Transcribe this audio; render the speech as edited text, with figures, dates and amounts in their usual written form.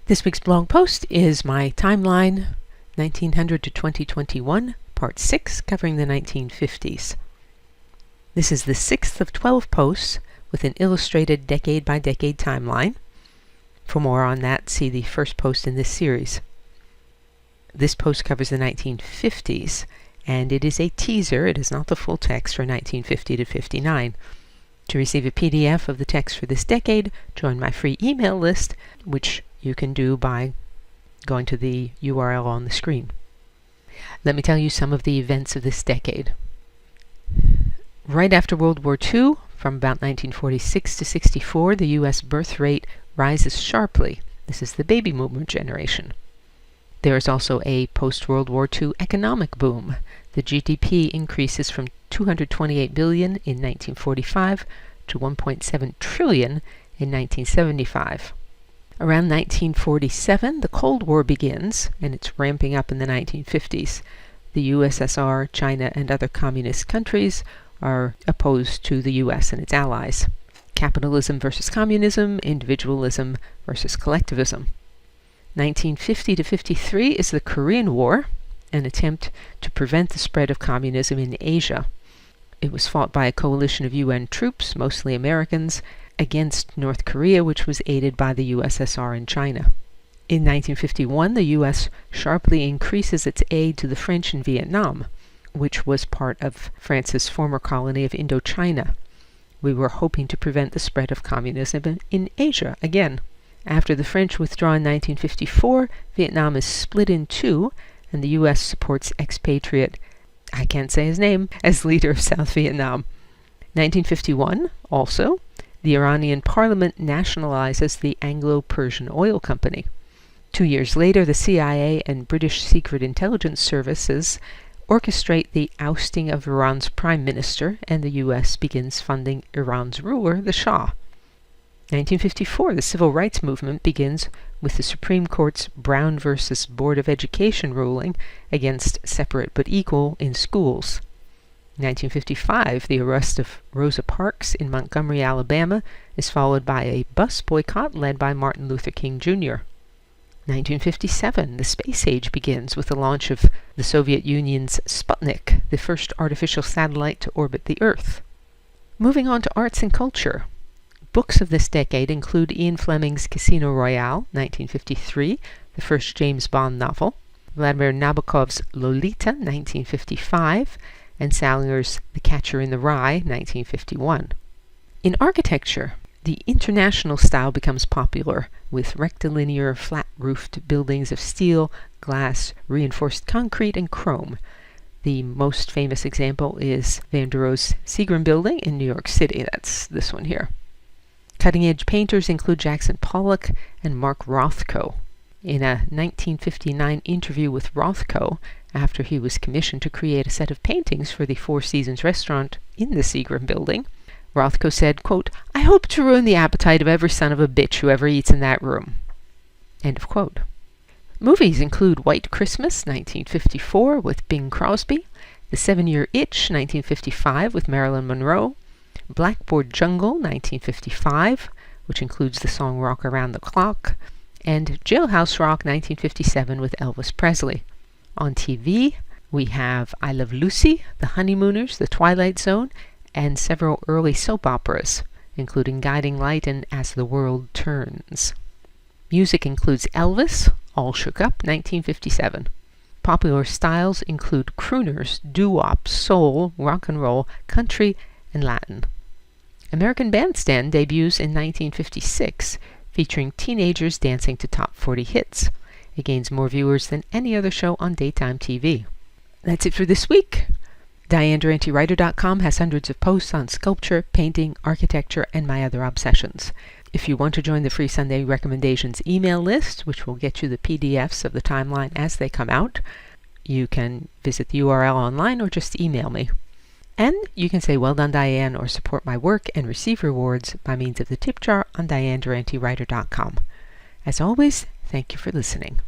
This week's blog post is my timeline, 1900 to 2021, Part 6, covering the 1950s. This is the 6th of 12 posts with an illustrated decade-by-decade timeline. For more on that, see the first post in this series. This post covers the 1950s, and it is a teaser. It is not the full text for 1950 to 59. To receive a PDF of the text for this decade, join my free email list, which you can do by going to the URL on the screen. Let me tell you some of the events of this decade. Right after World War II, from about 1946 to 64, the U.S. birth rate rises sharply. This is the baby boomer generation. There is also a post-World War II economic boom. The GDP increases from $228 billion in 1945 to $1.7 trillion in 1975. Around 1947, the Cold War begins, and it's ramping up in the 1950s. The USSR, China, and other communist countries are opposed to the U.S. and its allies. Capitalism versus communism, individualism versus collectivism. 1950 to 53 is the Korean War, an attempt to prevent the spread of communism in Asia. It was fought by a coalition of UN troops, mostly Americans, against North Korea, which was aided by the USSR and China. In 1951, the U.S. sharply increases its aid to the French in Vietnam, which was part of France's former colony of Indochina. We were hoping to prevent the spread of communism in Asia again. After the French withdraw in 1954, Vietnam is split in two, and the U.S. supports expatriate, I can't say his name, as leader of South Vietnam. 1951, also, the Iranian parliament nationalizes the Anglo-Persian Oil Company. 2 years later, the CIA and British Secret Intelligence Services orchestrate the ousting of Iran's prime minister, and the U.S. begins funding Iran's ruler, the Shah. 1954, the civil rights movement begins with the Supreme Court's Brown v. Board of Education ruling against separate but equal in schools. 1955, the arrest of Rosa Parks in Montgomery, Alabama, is followed by a bus boycott led by Martin Luther King Jr. 1957, the space age begins with the launch of the Soviet Union's Sputnik, the first artificial satellite to orbit the Earth. Moving on to arts and culture. Books of this decade include Ian Fleming's Casino Royale, 1953, the first James Bond novel, Vladimir Nabokov's Lolita, 1955, and Salinger's The Catcher in the Rye, 1951. In architecture, the international style becomes popular, with rectilinear, flat-roofed buildings of steel, glass, reinforced concrete, and chrome. The most famous example is Van der Rohe's Seagram Building in New York City. That's this one here. Cutting-edge painters include Jackson Pollock and Mark Rothko. In a 1959 interview with Rothko, after he was commissioned to create a set of paintings for the Four Seasons restaurant in the Seagram Building, Rothko said, quote, "I hope to ruin the appetite of every son of a bitch who ever eats in that room." End of quote. Movies include White Christmas, 1954, with Bing Crosby, The 7-Year Itch, 1955, with Marilyn Monroe, Blackboard Jungle, 1955, which includes the song Rock Around the Clock, and Jailhouse Rock, 1957, with Elvis Presley. On TV, we have I Love Lucy, The Honeymooners, The Twilight Zone, and several early soap operas, including Guiding Light and As the World Turns. Music includes Elvis, All Shook Up, 1957. Popular styles include crooners, doo-wop, soul, rock and roll, country, and Latin. American Bandstand debuts in 1956, featuring teenagers dancing to top 40 hits. It gains more viewers than any other show on daytime TV. That's it for this week. DianeDuranteWriter.com has hundreds of posts on sculpture, painting, architecture, and my other obsessions. If you want to join the free Sunday recommendations email list, which will get you the PDFs of the timeline as they come out, you can visit the URL online or just email me. And you can say, "Well done, Diane," or support my work and receive rewards by means of the tip jar on DianeDuranteWriter.com. As always, thank you for listening.